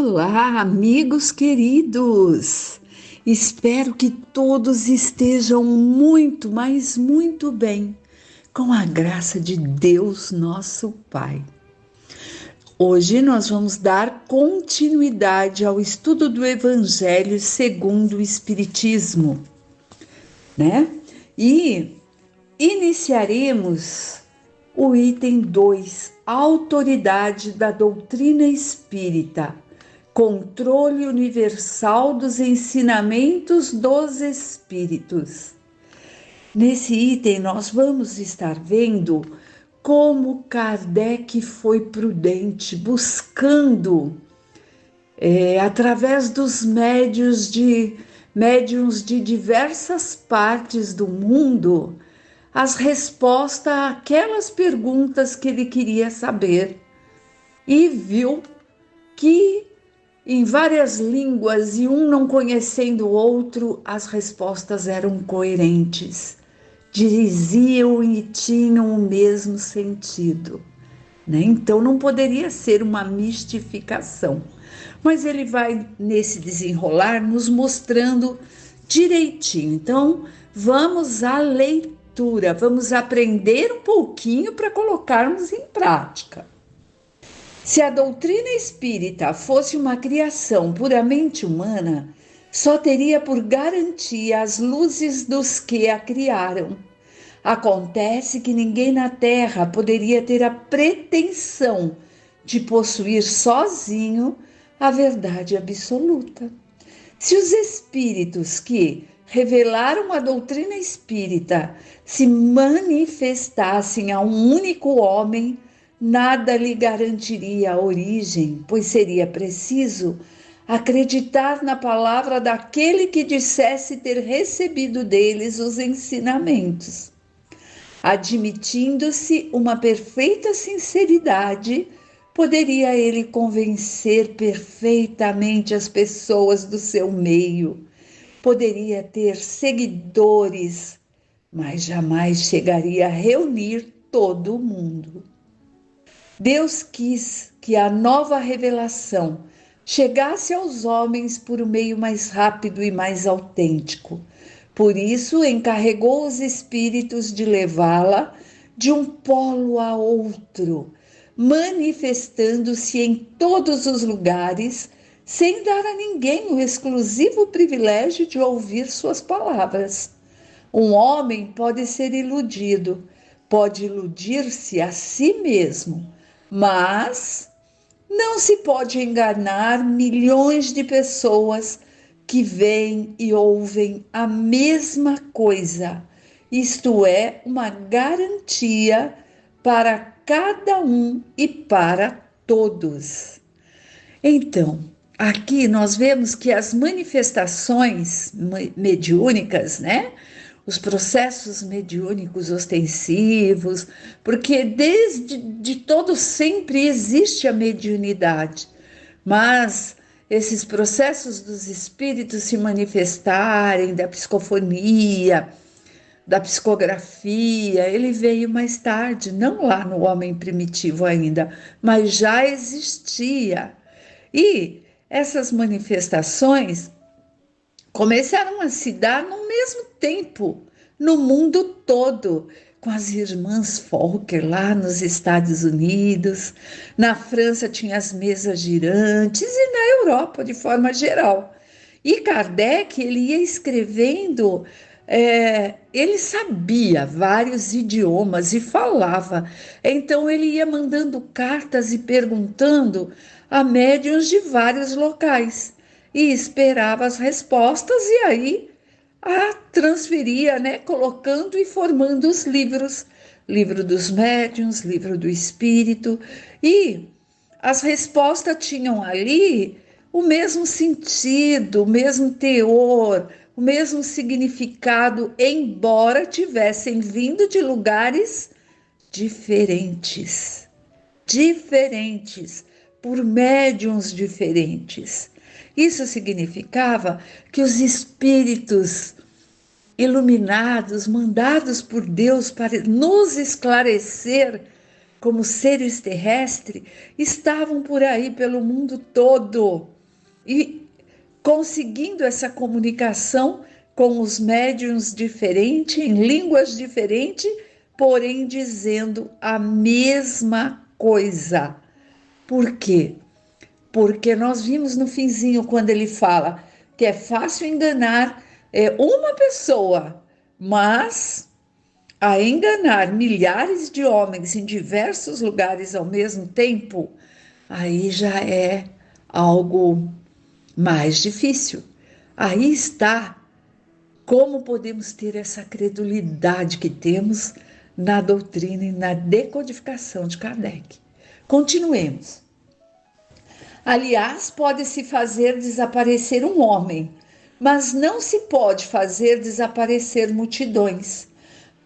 Olá, amigos queridos! Espero que todos estejam muito, mas muito bem, com a graça de Deus, nosso Pai. Hoje nós vamos dar continuidade ao estudo do Evangelho segundo o Espiritismo, né? E iniciaremos o item 2, autoridade da doutrina espírita, controle universal dos ensinamentos dos espíritos. Nesse item nós vamos estar vendo como Kardec foi prudente, buscando, através dos médiuns de diversas partes do mundo, as respostas àquelas perguntas que ele queria saber, e viu que em várias línguas e um não conhecendo o outro, as respostas eram coerentes, diziam e tinham o mesmo sentido, né? Então não poderia ser uma mistificação, mas ele vai nesse desenrolar nos mostrando direitinho. Então vamos à leitura, vamos aprender um pouquinho para colocarmos em prática. Se a doutrina espírita fosse uma criação puramente humana, só teria por garantia as luzes dos que a criaram. Acontece que ninguém na Terra poderia ter a pretensão de possuir sozinho a verdade absoluta. Se os espíritos que revelaram a doutrina espírita se manifestassem a um único homem, nada lhe garantiria a origem, pois seria preciso acreditar na palavra daquele que dissesse ter recebido deles os ensinamentos. Admitindo-se uma perfeita sinceridade, poderia ele convencer perfeitamente as pessoas do seu meio, poderia ter seguidores, mas jamais chegaria a reunir todo o mundo. Deus quis que a nova revelação chegasse aos homens por um meio mais rápido e mais autêntico. Por isso, encarregou os espíritos de levá-la de um polo a outro, manifestando-se em todos os lugares, sem dar a ninguém o exclusivo privilégio de ouvir suas palavras. Um homem pode ser iludido, pode iludir-se a si mesmo, mas não se pode enganar milhões de pessoas que veem e ouvem a mesma coisa. Isto é uma garantia para cada um e para todos. Então, aqui nós vemos que as manifestações mediúnicas, né? Os processos mediúnicos ostensivos, porque desde de todo sempre existe a mediunidade, mas esses processos dos espíritos se manifestarem, da psicofonia, da psicografia, ele veio mais tarde, não lá no homem primitivo ainda, mas já existia. E essas manifestações começaram a se dar no mesmo tempo, no mundo todo, com as irmãs Fokker lá nos Estados Unidos, na França tinha as mesas girantes e na Europa de forma geral. E Kardec, ele ia escrevendo, ele sabia vários idiomas e falava, então ele ia mandando cartas e perguntando a médiuns de vários locais e esperava as respostas e aí a transferia, né, colocando e formando os livros, livro dos médiuns, livro do espírito, e as respostas tinham ali o mesmo sentido, o mesmo teor, o mesmo significado, embora tivessem vindo de lugares diferentes, por médiuns diferentes. Isso significava que os espíritos iluminados, mandados por Deus para nos esclarecer como seres terrestres, estavam por aí pelo mundo todo, e conseguindo essa comunicação com os médiuns diferentes, em línguas diferentes, porém dizendo a mesma coisa. Por quê? Porque nós vimos no finzinho, quando ele fala que é fácil enganar uma pessoa, mas a enganar milhares de homens em diversos lugares ao mesmo tempo, aí já é algo mais difícil. Aí está como podemos ter essa credulidade que temos na doutrina e na decodificação de Kardec. Continuemos. Aliás, pode-se fazer desaparecer um homem, mas não se pode fazer desaparecer multidões.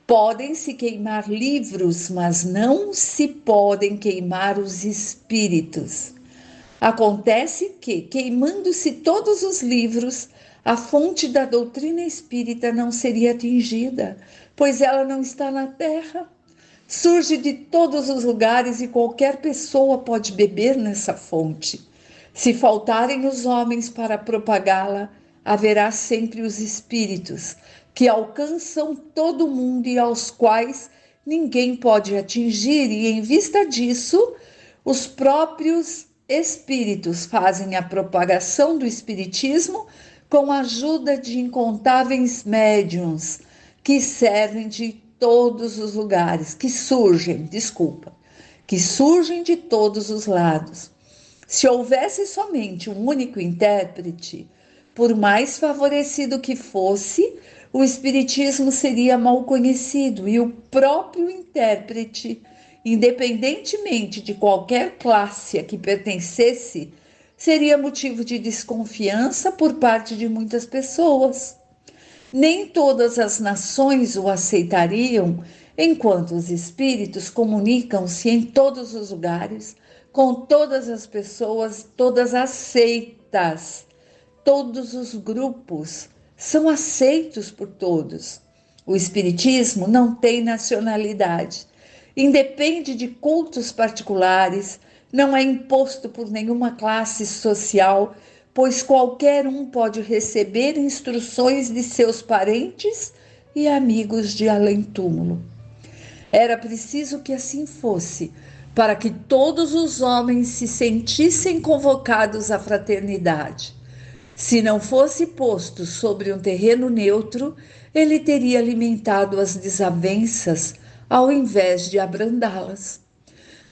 Podem-se queimar livros, mas não se podem queimar os espíritos. Acontece que, queimando-se todos os livros, a fonte da doutrina espírita não seria atingida, pois ela não está na terra. Surge de todos os lugares e qualquer pessoa pode beber nessa fonte. Se faltarem os homens para propagá-la, haverá sempre os espíritos, que alcançam todo mundo e aos quais ninguém pode atingir, e em vista disso, os próprios espíritos fazem a propagação do espiritismo com a ajuda de incontáveis médiuns que servem de todos os lugares, que surgem de todos os lados. Se houvesse somente um único intérprete, por mais favorecido que fosse, o espiritismo seria mal conhecido e o próprio intérprete, independentemente de qualquer classe a que pertencesse, seria motivo de desconfiança por parte de muitas pessoas. Nem todas as nações o aceitariam, enquanto os espíritos comunicam-se em todos os lugares, com todas as pessoas, todas as seitas, todos os grupos são aceitos por todos. O espiritismo não tem nacionalidade, independe de cultos particulares, não é imposto por nenhuma classe social, pois qualquer um pode receber instruções de seus parentes e amigos de além-túmulo. Era preciso que assim fosse, para que todos os homens se sentissem convocados à fraternidade. Se não fosse posto sobre um terreno neutro, ele teria alimentado as desavenças ao invés de abrandá-las.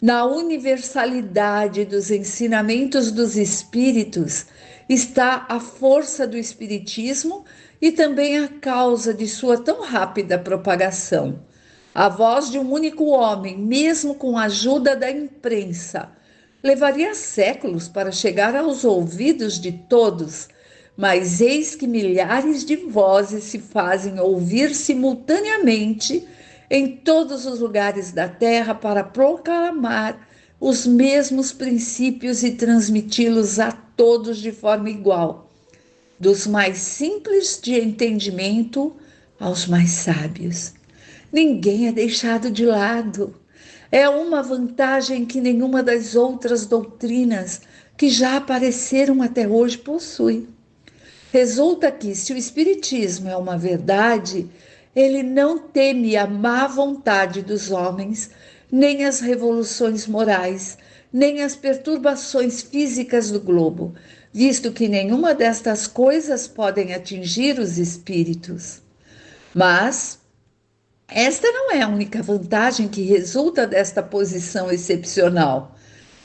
Na universalidade dos ensinamentos dos espíritos está a força do espiritismo e também a causa de sua tão rápida propagação. A voz de um único homem, mesmo com a ajuda da imprensa, levaria séculos para chegar aos ouvidos de todos, mas eis que milhares de vozes se fazem ouvir simultaneamente em todos os lugares da terra para proclamar os mesmos princípios e transmiti-los a todos de forma igual, dos mais simples de entendimento aos mais sábios. Ninguém é deixado de lado. É uma vantagem que nenhuma das outras doutrinas que já apareceram até hoje possui. Resulta que, se o Espiritismo é uma verdade, ele não teme a má vontade dos homens, nem as revoluções morais, nem as perturbações físicas do globo, visto que nenhuma destas coisas podem atingir os espíritos. Mas esta não é a única vantagem que resulta desta posição excepcional.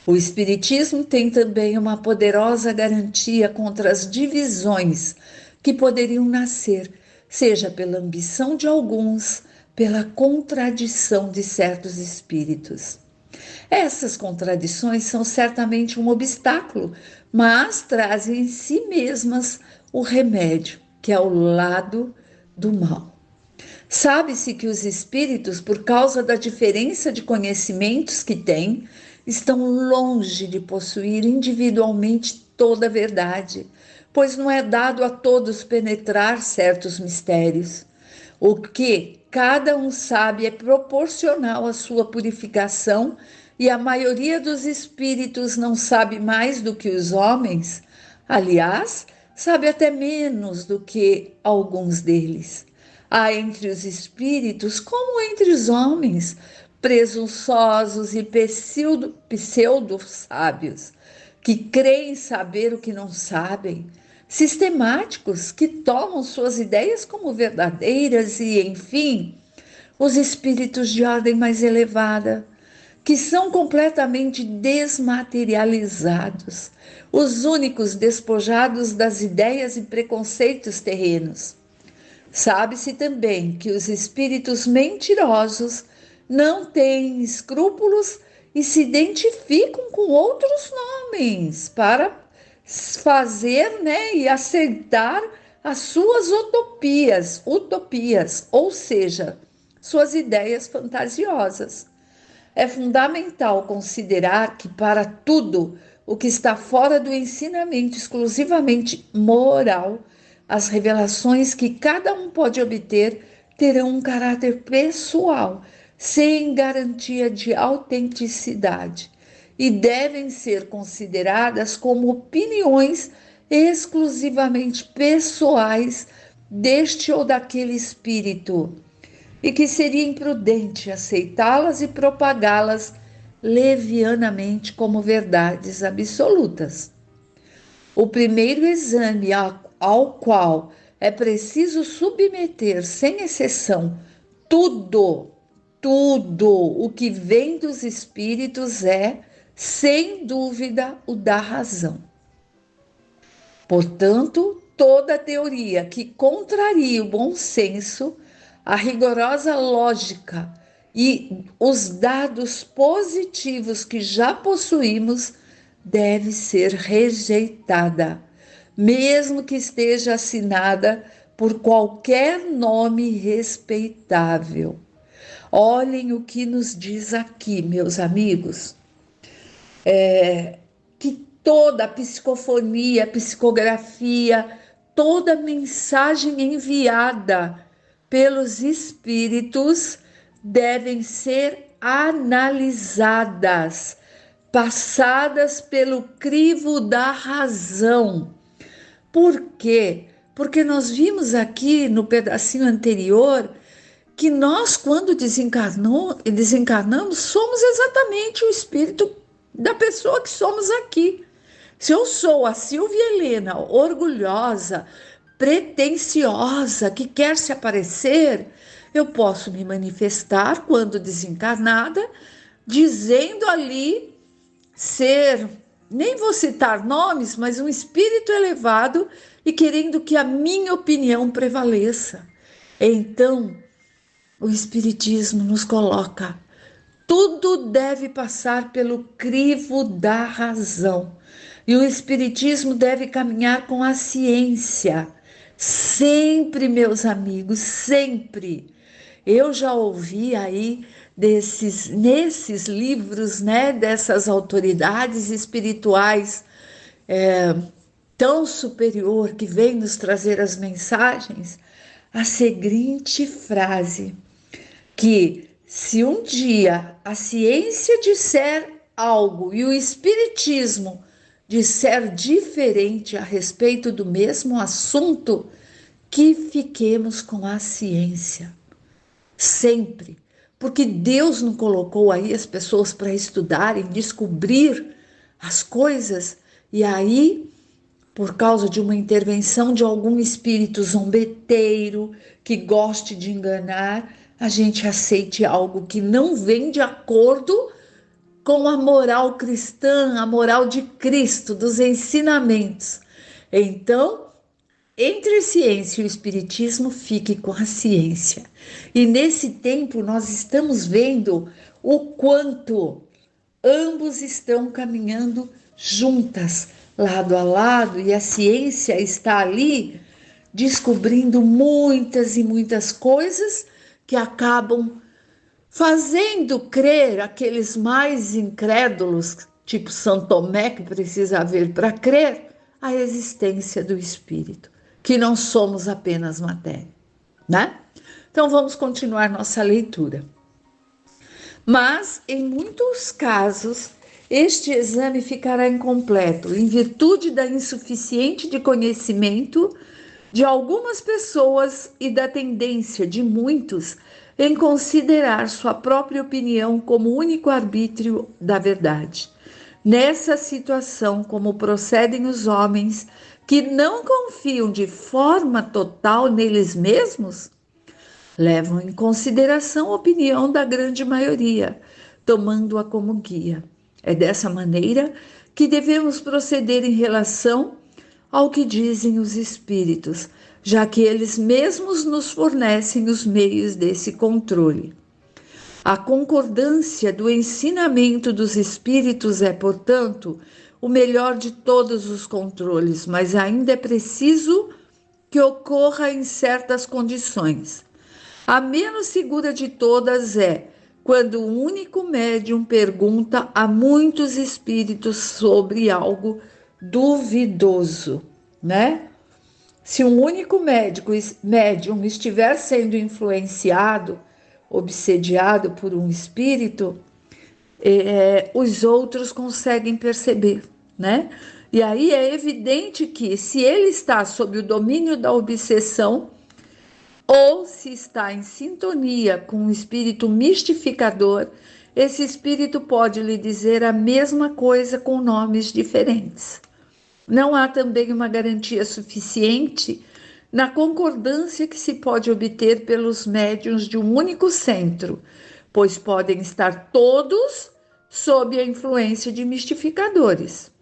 O Espiritismo tem também uma poderosa garantia contra as divisões que poderiam nascer, seja pela ambição de alguns, pela contradição de certos espíritos. Essas contradições são certamente um obstáculo, mas trazem em si mesmas o remédio, que é o lado do mal. Sabe-se que os espíritos, por causa da diferença de conhecimentos que têm, estão longe de possuir individualmente toda a verdade, pois não é dado a todos penetrar certos mistérios. O que cada um sabe é proporcional à sua purificação, e a maioria dos espíritos não sabe mais do que os homens, Aliás, sabe até menos do que alguns deles. Há entre os espíritos, como entre os homens, presunçosos e pseudo-sábios, que creem saber o que não sabem, sistemáticos que tomam suas ideias como verdadeiras e, enfim, os espíritos de ordem mais elevada, que são completamente desmaterializados, os únicos despojados das ideias e preconceitos terrenos. Sabe-se também que os espíritos mentirosos não têm escrúpulos e se identificam com outros nomes para fazer, e aceitar as suas utopias, ou seja, suas ideias fantasiosas. É fundamental considerar que para tudo o que está fora do ensinamento exclusivamente moral, as revelações que cada um pode obter terão um caráter pessoal, sem garantia de autenticidade, e devem ser consideradas como opiniões exclusivamente pessoais deste ou daquele espírito, e que seria imprudente aceitá-las e propagá-las levianamente como verdades absolutas. O primeiro exame ao qual é preciso submeter, sem exceção, tudo o que vem dos espíritos é, sem dúvida, o da razão. Portanto, toda teoria que contraria o bom senso, a rigorosa lógica e os dados positivos que já possuímos deve ser rejeitada, mesmo que esteja assinada por qualquer nome respeitável. Olhem o que nos diz aqui, meus amigos, que toda a psicofonia, psicografia, toda mensagem enviada pelos espíritos devem ser analisadas, passadas pelo crivo da razão. Por quê? Porque nós vimos aqui no pedacinho anterior que nós, quando desencarnamos, somos exatamente o espírito da pessoa que somos aqui. Se eu sou a Silvia Helena, orgulhosa, pretensiosa, que quer se aparecer, eu posso me manifestar quando desencarnada, dizendo ali ser, nem vou citar nomes, mas um espírito elevado e querendo que a minha opinião prevaleça. Então, o Espiritismo nos coloca: tudo deve passar pelo crivo da razão. E o Espiritismo deve caminhar com a ciência. Sempre, meus amigos, sempre. Eu já ouvi aí nesses livros, dessas autoridades espirituais tão superior que vem nos trazer as mensagens, a seguinte frase: que se um dia a ciência disser algo e o espiritismo disser diferente a respeito do mesmo assunto, que fiquemos com a ciência. Sempre. Porque Deus não colocou aí as pessoas para estudarem, descobrir as coisas, e aí, por causa de uma intervenção de algum espírito zombeteiro que goste de enganar, a gente aceite algo que não vem de acordo com a moral cristã, a moral de Cristo, dos ensinamentos. Então, entre a ciência e o espiritismo, fique com a ciência. E nesse tempo nós estamos vendo o quanto ambos estão caminhando juntas, lado a lado, e a ciência está ali descobrindo muitas e muitas coisas que acabam fazendo crer aqueles mais incrédulos, tipo São Tomé, que precisa ver para crer, a existência do espírito, que não somos apenas matéria, né? Então vamos continuar nossa leitura. Mas em muitos casos Este exame ficará incompleto em virtude da insuficiente de conhecimento de algumas pessoas e da tendência de muitos em considerar sua própria opinião como único arbítrio da verdade. Nessa situação, como procedem os homens que não confiam de forma total neles mesmos, levam em consideração a opinião da grande maioria, tomando-a como guia. É dessa maneira que devemos proceder em relação ao que dizem os espíritos, já que eles mesmos nos fornecem os meios desse controle. A concordância do ensinamento dos espíritos é, portanto, o melhor de todos os controles, mas ainda é preciso que ocorra em certas condições. A menos segura de todas é quando um único médium pergunta a muitos espíritos sobre algo duvidoso, né? Se um único médium estiver sendo influenciado, obsediado por um espírito, os outros conseguem perceber, né? E aí é evidente que se ele está sob o domínio da obsessão, ou se está em sintonia com um espírito mistificador, esse espírito pode lhe dizer a mesma coisa com nomes diferentes. Não há também uma garantia suficiente na concordância que se pode obter pelos médiuns de um único centro, pois podem estar todos sob a influência de mistificadores.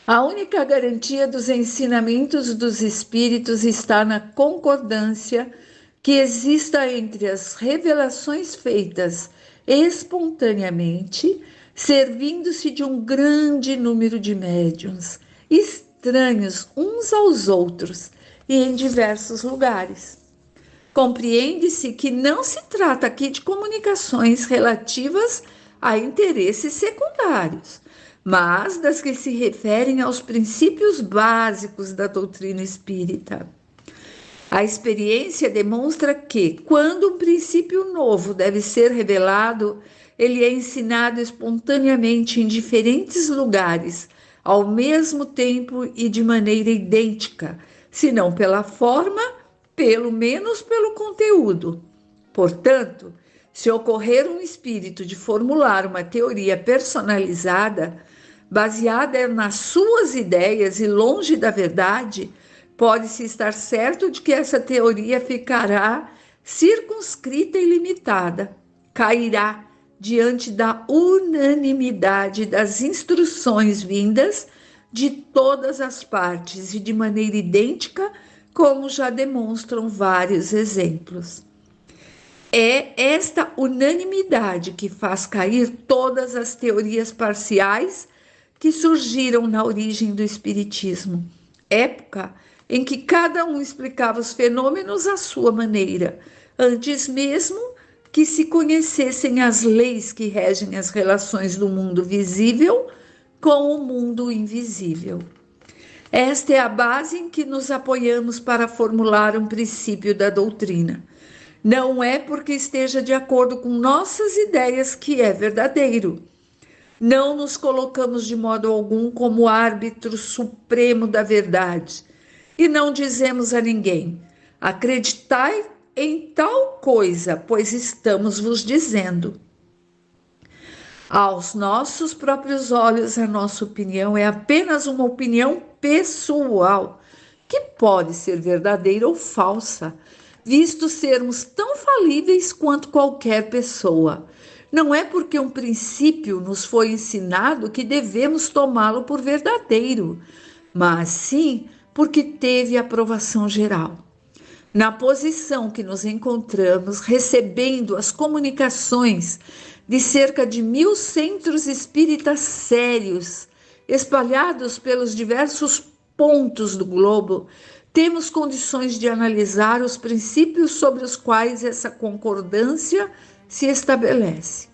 A única garantia dos ensinamentos dos espíritos está na concordância que exista entre as revelações feitas espontaneamente, servindo-se de um grande número de médiuns, estranhos uns aos outros e em diversos lugares. Compreende-se que não se trata aqui de comunicações relativas a interesses secundários, mas das que se referem aos princípios básicos da doutrina espírita. A experiência demonstra que, quando um princípio novo deve ser revelado, ele é ensinado espontaneamente em diferentes lugares, ao mesmo tempo e de maneira idêntica, se não pela forma, pelo menos pelo conteúdo. Portanto, se ocorrer um espírito de formular uma teoria personalizada, baseada nas suas ideias e longe da verdade, pode-se estar certo de que essa teoria ficará circunscrita e limitada, cairá diante da unanimidade das instruções vindas de todas as partes e de maneira idêntica, como já demonstram vários exemplos. É esta unanimidade que faz cair todas as teorias parciais que surgiram na origem do Espiritismo, época em que cada um explicava os fenômenos à sua maneira, antes mesmo que se conhecessem as leis que regem as relações do mundo visível com o mundo invisível. Esta é a base em que nos apoiamos para formular um princípio da doutrina. Não é porque esteja de acordo com nossas ideias que é verdadeiro. Não nos colocamos de modo algum como árbitro supremo da verdade e não dizemos a ninguém: acreditai em tal coisa, pois estamos vos dizendo. Aos nossos próprios olhos, a nossa opinião é apenas uma opinião pessoal, que pode ser verdadeira ou falsa, visto sermos tão falíveis quanto qualquer pessoa. Não é porque um princípio nos foi ensinado que devemos tomá-lo por verdadeiro, mas sim porque teve aprovação geral. Na posição que nos encontramos, recebendo as comunicações de cerca de 1000 centros espíritas sérios, espalhados pelos diversos pontos do globo, temos condições de analisar os princípios sobre os quais essa concordância se estabelece.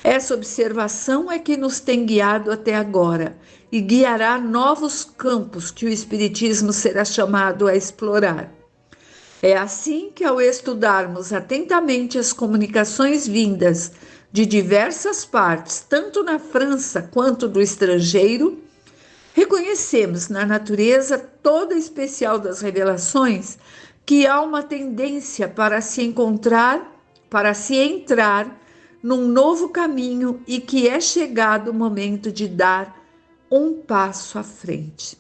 Essa observação é que nos tem guiado até agora e guiará novos campos que o Espiritismo será chamado a explorar. É assim que, ao estudarmos atentamente as comunicações vindas de diversas partes, tanto na França quanto do estrangeiro, reconhecemos na natureza toda especial das revelações que há uma tendência para se entrar num novo caminho e que é chegado o momento de dar um passo à frente.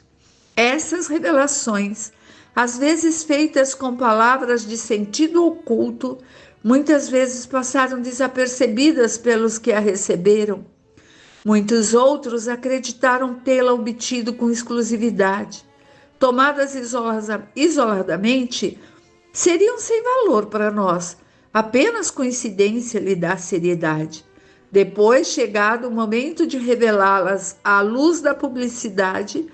Essas revelações, às vezes feitas com palavras de sentido oculto, muitas vezes passaram desapercebidas pelos que a receberam. Muitos outros acreditaram tê-la obtido com exclusividade. Tomadas isoladamente, seriam sem valor para nós. Apenas coincidência lhe dá seriedade. Depois, chegado o momento de revelá-las à luz da publicidade,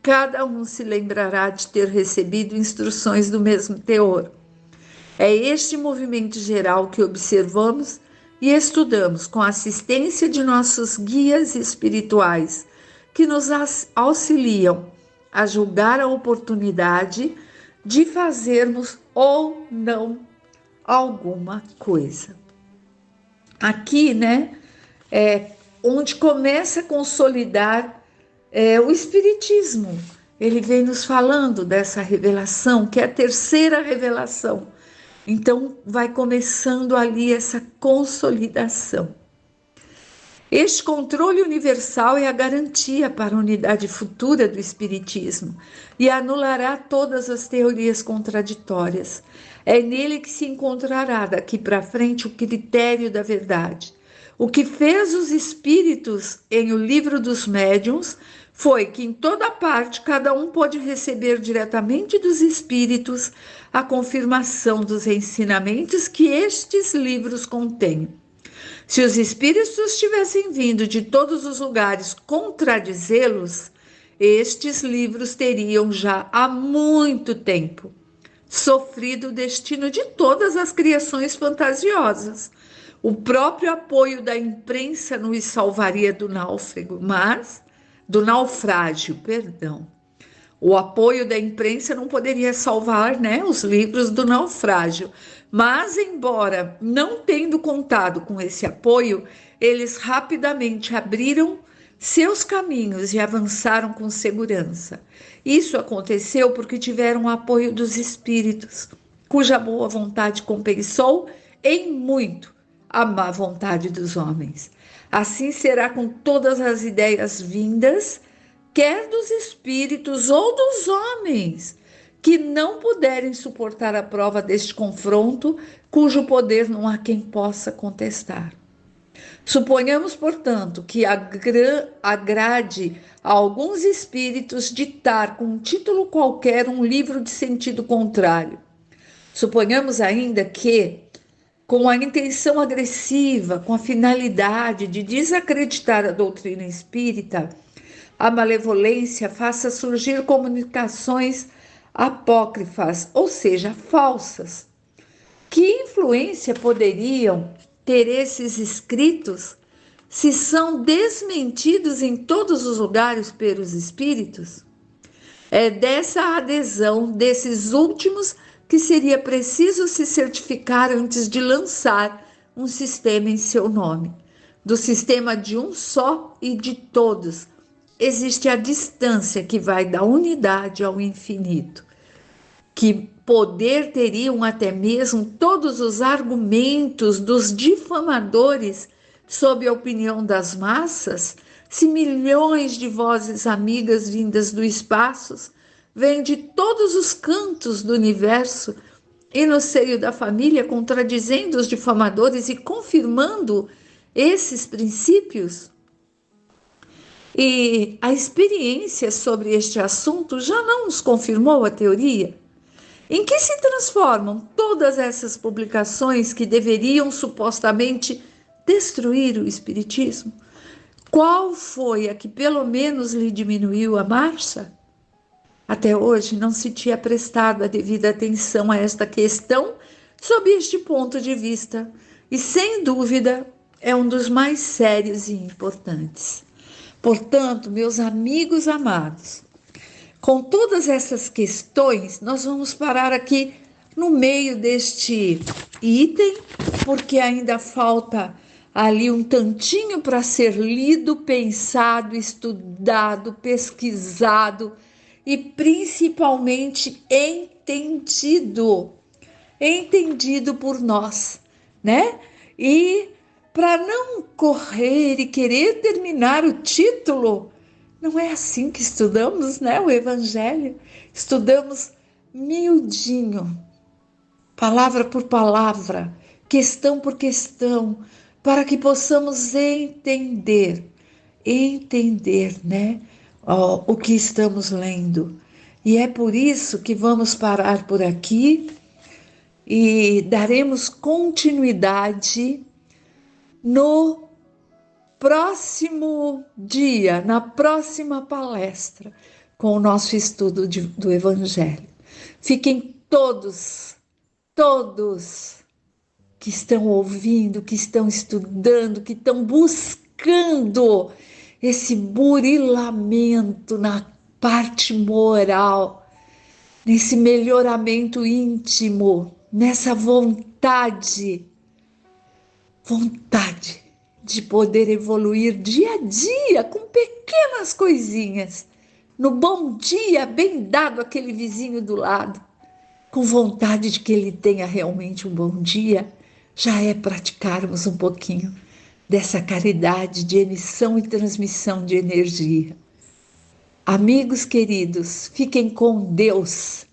cada um se lembrará de ter recebido instruções do mesmo teor. É este movimento geral que observamos e estudamos com a assistência de nossos guias espirituais, que nos auxiliam a julgar a oportunidade de fazermos ou não alguma coisa. Aqui, é onde começa a consolidar o Espiritismo. Ele vem nos falando dessa revelação, que é a terceira revelação. Então, vai começando ali essa consolidação. Este controle universal é a garantia para a unidade futura do Espiritismo e anulará todas as teorias contraditórias. É nele que se encontrará daqui para frente o critério da verdade. O que fez os espíritos em O Livro dos Médiuns foi que em toda parte cada um pode receber diretamente dos espíritos a confirmação dos ensinamentos que estes livros contêm. Se os espíritos tivessem vindo de todos os lugares contradizê-los, estes livros teriam já há muito tempo sofrido o destino de todas as criações fantasiosas. O próprio apoio da imprensa não os salvaria do naufrágio. O apoio da imprensa não poderia salvar, os livros do naufrágio. Mas, embora não tendo contado com esse apoio, eles rapidamente abriram seus caminhos e avançaram com segurança. Isso aconteceu porque tiveram o apoio dos espíritos, cuja boa vontade compensou em muito a má vontade dos homens. Assim será com todas as ideias vindas, quer dos espíritos ou dos homens, que não puderem suportar a prova deste confronto, cujo poder não há quem possa contestar. Suponhamos, portanto, que agrade a alguns espíritos ditar com um título qualquer um livro de sentido contrário. Suponhamos ainda que, com a intenção agressiva, com a finalidade de desacreditar a doutrina espírita, a malevolência faça surgir comunicações apócrifas, ou seja, falsas. Que influência poderiam ter esses escritos se são desmentidos em todos os lugares pelos espíritos? É dessa adesão desses últimos que seria preciso se certificar antes de lançar um sistema em seu nome. Do sistema de um só e de todos, existe a distância que vai da unidade ao infinito. Que poder teriam até mesmo todos os argumentos dos difamadores sob a opinião das massas, se milhões de vozes amigas vindas do espaço vêm de todos os cantos do universo e no seio da família contradizendo os difamadores e confirmando esses princípios? E a experiência sobre este assunto já não nos confirmou a teoria? Em que se transformam todas essas publicações que deveriam supostamente destruir o espiritismo? Qual foi a que pelo menos lhe diminuiu a marcha? Até hoje não se tinha prestado a devida atenção a esta questão sob este ponto de vista, e sem dúvida é um dos mais sérios e importantes. Portanto, meus amigos amados, com todas essas questões, nós vamos parar aqui no meio deste item, porque ainda falta ali um tantinho para ser lido, pensado, estudado, pesquisado e principalmente entendido por nós, né? E para não correr e querer terminar o título, não é assim que estudamos, né? O Evangelho. Estudamos miudinho, palavra por palavra, questão por questão, para que possamos entender, né? O que estamos lendo. E é por isso que vamos parar por aqui e daremos continuidade no próximo dia, na próxima palestra, com o nosso estudo do Evangelho. Fiquem todos que estão ouvindo, que estão estudando, que estão buscando esse burilamento na parte moral, nesse melhoramento íntimo, nessa vontade de poder evoluir dia a dia com pequenas coisinhas. No bom dia, bem dado aquele vizinho do lado, com vontade de que ele tenha realmente um bom dia, já é praticarmos um pouquinho dessa caridade de emissão e transmissão de energia. Amigos queridos, fiquem com Deus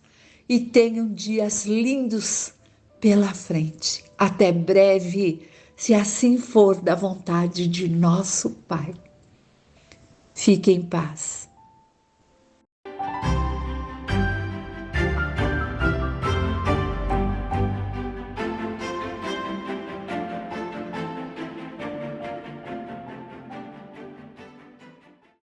e tenham dias lindos pela frente. Até breve, se assim for da vontade de nosso Pai. Fiquem em paz.